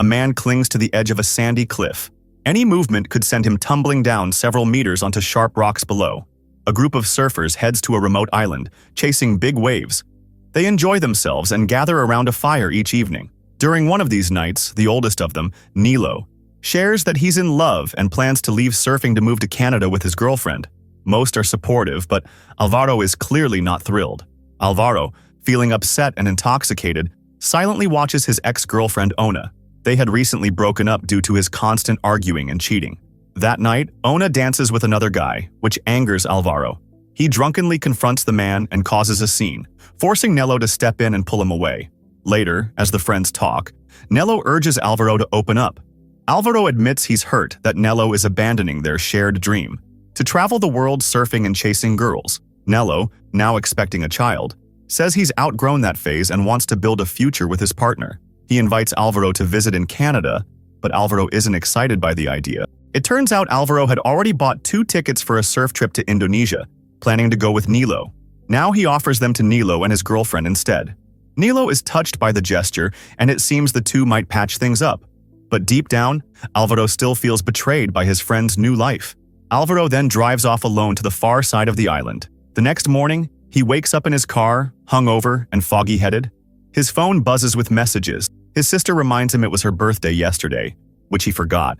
man clings to the edge of a sandy cliff. Any movement could send him tumbling down several meters onto sharp rocks below. A group of surfers heads to a remote island, chasing big waves. They enjoy themselves and gather around a fire each evening. During one of these nights, the oldest of them, Nilo, shares that he's in love and plans to leave surfing to move to Canada with his girlfriend. Most are supportive, but Alvaro is clearly not thrilled. Alvaro, feeling upset and intoxicated, silently watches his ex-girlfriend Ona. They had recently broken up due to his constant arguing and cheating. That night, Ona dances with another guy, which angers Alvaro. He drunkenly confronts the man and causes a scene, forcing Nello to step in and pull him away. Later, as the friends talk, Nello urges Alvaro to open up. Alvaro admits he's hurt that Nello is abandoning their shared dream to travel the world surfing and chasing girls. Nello, now expecting a child, says he's outgrown that phase and wants to build a future with his partner. He invites Alvaro to visit in Canada, but Alvaro isn't excited by the idea. It turns out Alvaro had already bought 2 tickets for a surf trip to Indonesia, planning to go with Nilo. Now he offers them to Nilo and his girlfriend instead. Nilo is touched by the gesture, and it seems the two might patch things up. But deep down, Alvaro still feels betrayed by his friend's new life. Alvaro then drives off alone to the far side of the island. The next morning, he wakes up in his car, hungover and foggy-headed. His phone buzzes with messages. His sister reminds him it was her birthday yesterday, which he forgot.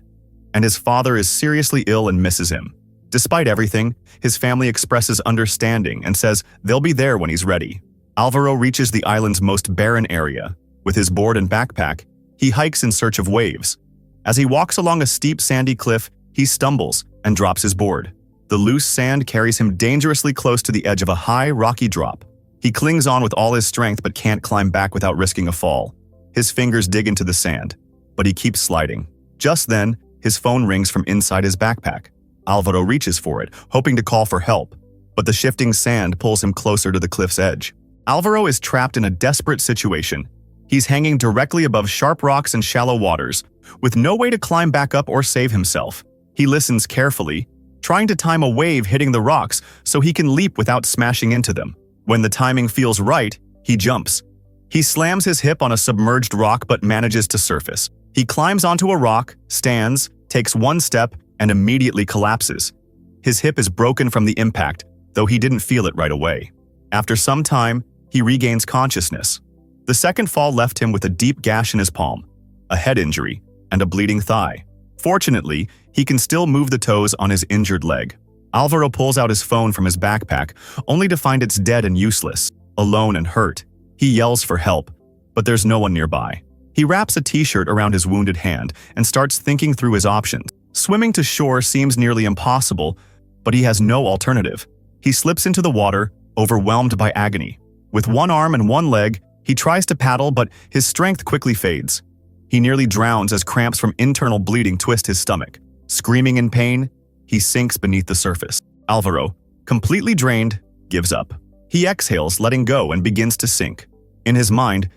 And his father is seriously ill and misses him. Despite everything, his family expresses understanding and says they'll be there when he's ready. Alvaro reaches the island's most barren area. With his board and backpack, he hikes in search of waves. As he walks along a steep sandy cliff, he stumbles and drops his board. The loose sand carries him dangerously close to the edge of a high, rocky drop. He clings on with all his strength but can't climb back without risking a fall. His fingers dig into the sand, but he keeps sliding. Just then, his phone rings from inside his backpack. Alvaro reaches for it, hoping to call for help, but the shifting sand pulls him closer to the cliff's edge. Alvaro is trapped in a desperate situation. He's hanging directly above sharp rocks and shallow waters, with no way to climb back up or save himself. He listens carefully, trying to time a wave hitting the rocks so he can leap without smashing into them. When the timing feels right, he jumps. He slams his hip on a submerged rock but manages to surface. He climbs onto a rock, stands, takes one step, and immediately collapses. His hip is broken from the impact, though he didn't feel it right away. After some time, he regains consciousness. The second fall left him with a deep gash in his palm, a head injury, and a bleeding thigh. Fortunately, he can still move the toes on his injured leg. Alvaro pulls out his phone from his backpack, only to find it's dead and useless. Alone and hurt, he yells for help, but there's no one nearby. He wraps a t-shirt around his wounded hand and starts thinking through his options. Swimming to shore seems nearly impossible, but he has no alternative. He slips into the water, overwhelmed by agony. With one arm and one leg, he tries to paddle, but his strength quickly fades. He nearly drowns as cramps from internal bleeding twist his stomach. Screaming in pain, he sinks beneath the surface. Alvaro, completely drained, gives up. He exhales, letting go, and begins to sink. In his mind,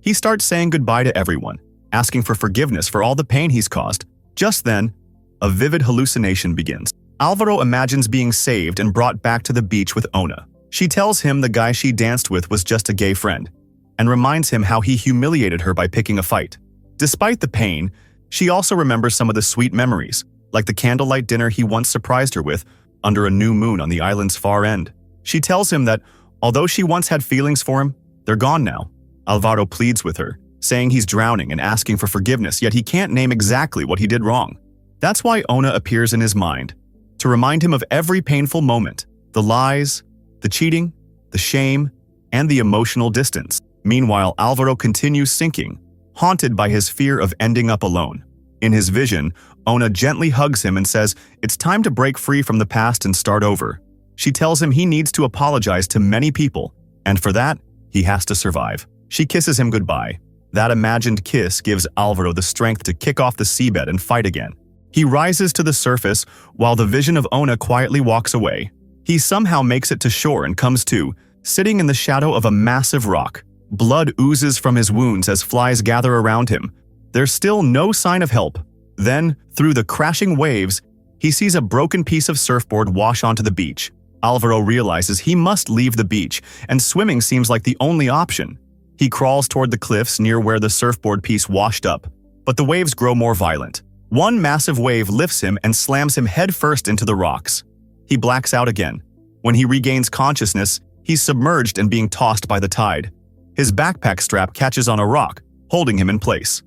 he starts saying goodbye to everyone, asking for forgiveness for all the pain he's caused. Just then, a vivid hallucination begins. Alvaro imagines being saved and brought back to the beach with Ona. She tells him the guy she danced with was just a gay friend, and reminds him how he humiliated her by picking a fight. Despite the pain, she also remembers some of the sweet memories, like the candlelight dinner he once surprised her with under a new moon on the island's far end. She tells him that, although she once had feelings for him, they're gone now. Alvaro pleads with her, saying he's drowning and asking for forgiveness, yet he can't name exactly what he did wrong. That's why Ona appears in his mind, to remind him of every painful moment, the lies, the cheating, the shame, and the emotional distance. Meanwhile, Alvaro continues sinking, haunted by his fear of ending up alone. In his vision, Ona gently hugs him and says it's time to break free from the past and start over. She tells him he needs to apologize to many people, and for that, he has to survive. She kisses him goodbye. That imagined kiss gives Alvaro the strength to kick off the seabed and fight again. He rises to the surface while the vision of Ona quietly walks away. He somehow makes it to shore and comes to, sitting in the shadow of a massive rock. Blood oozes from his wounds as flies gather around him. There's still no sign of help. Then, through the crashing waves, he sees a broken piece of surfboard wash onto the beach. Alvaro realizes he must leave the beach, and swimming seems like the only option. He crawls toward the cliffs near where the surfboard piece washed up, but the waves grow more violent. One massive wave lifts him and slams him headfirst into the rocks. He blacks out again. When he regains consciousness, he's submerged and being tossed by the tide. His backpack strap catches on a rock, holding him in place.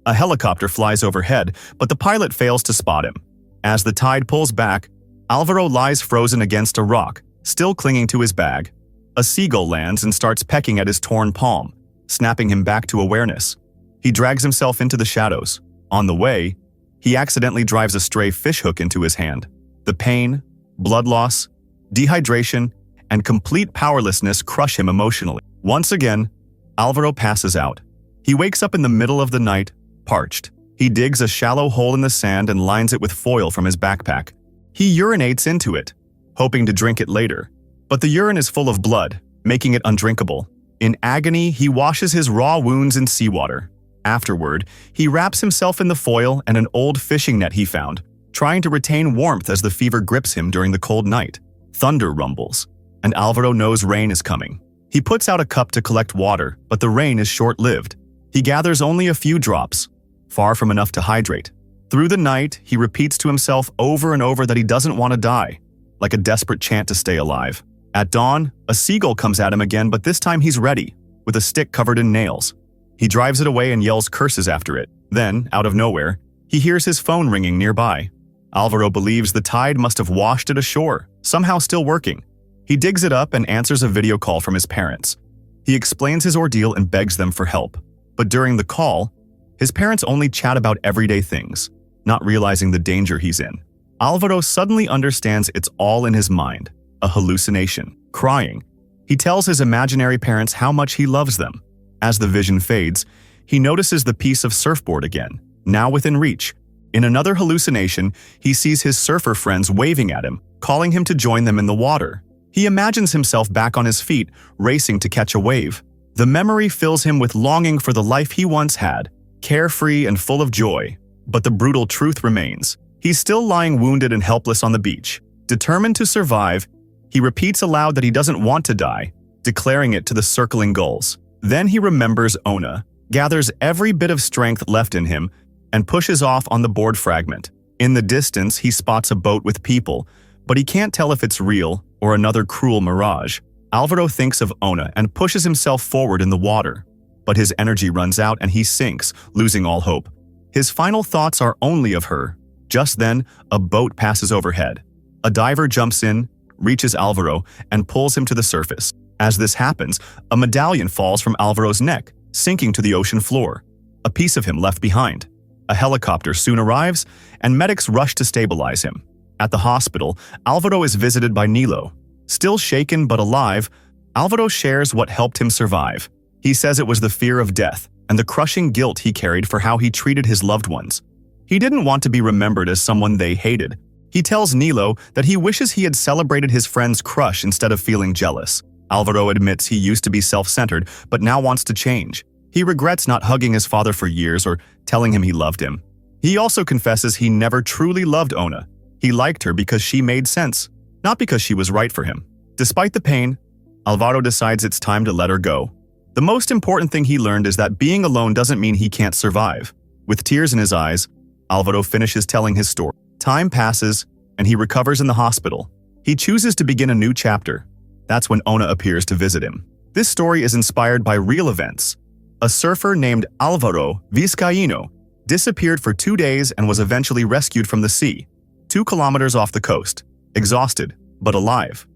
A helicopter flies overhead, but the pilot fails to spot him. As the tide pulls back, Alvaro lies frozen against a rock, still clinging to his bag. A seagull lands and starts pecking at his torn palm, snapping him back to awareness. He drags himself into the shadows. On the way, he accidentally drives a stray fishhook into his hand. The pain, blood loss, dehydration, and complete powerlessness crush him emotionally. Once again, Alvaro passes out. He wakes up in the middle of the night, parched. He digs a shallow hole in the sand and lines it with foil from his backpack. He urinates into it, hoping to drink it later. But the urine is full of blood, making it undrinkable. In agony, he washes his raw wounds in seawater. Afterward, he wraps himself in the foil and an old fishing net he found, trying to retain warmth as the fever grips him during the cold night. Thunder rumbles, and Alvaro knows rain is coming. He puts out a cup to collect water, but the rain is short-lived. He gathers only a few drops, far from enough to hydrate. Through the night, he repeats to himself over and over that he doesn't want to die, like a desperate chant to stay alive. At dawn, a seagull comes at him again, but this time he's ready, with a stick covered in nails. He drives it away and yells curses after it. Then, out of nowhere, he hears his phone ringing nearby. Alvaro believes the tide must have washed it ashore, somehow still working. He digs it up and answers a video call from his parents. He explains his ordeal and begs them for help. But during the call, his parents only chat about everyday things, not realizing the danger he's in. Alvaro suddenly understands it's all in his mind, a hallucination. Crying, he tells his imaginary parents how much he loves them. As the vision fades, he notices the piece of surfboard again, now within reach. In another hallucination, he sees his surfer friends waving at him, calling him to join them in the water. He imagines himself back on his feet, racing to catch a wave. The memory fills him with longing for the life he once had, carefree and full of joy. But the brutal truth remains. He's still lying wounded and helpless on the beach. Determined to survive, he repeats aloud that he doesn't want to die, declaring it to the circling gulls. Then he remembers Ona, gathers every bit of strength left in him, and pushes off on the board fragment. In the distance, he spots a boat with people, but he can't tell if it's real or another cruel mirage. Alvaro thinks of Ona and pushes himself forward in the water. But his energy runs out and he sinks, losing all hope. His final thoughts are only of her. Just then, a boat passes overhead. A diver jumps in, reaches Alvaro, and pulls him to the surface. As this happens, a medallion falls from Alvaro's neck, sinking to the ocean floor. A piece of him left behind. A helicopter soon arrives, and medics rush to stabilize him. At the hospital, Alvaro is visited by Nilo. Still shaken but alive, Alvaro shares what helped him survive. He says it was the fear of death and the crushing guilt he carried for how he treated his loved ones. He didn't want to be remembered as someone they hated. He tells Nilo that he wishes he had celebrated his friend's crush instead of feeling jealous. Alvaro admits he used to be self-centered, but now wants to change. He regrets not hugging his father for years or telling him he loved him. He also confesses he never truly loved Ona. He liked her because she made sense, not because she was right for him. Despite the pain, Alvaro decides it's time to let her go. The most important thing he learned is that being alone doesn't mean he can't survive. With tears in his eyes, Alvaro finishes telling his story. Time passes, and he recovers in the hospital. He chooses to begin a new chapter. That's when Ona appears to visit him. This story is inspired by real events. A surfer named Alvaro Vizcaíno disappeared for 2 days and was eventually rescued from the sea, 2 kilometers off the coast, exhausted but alive.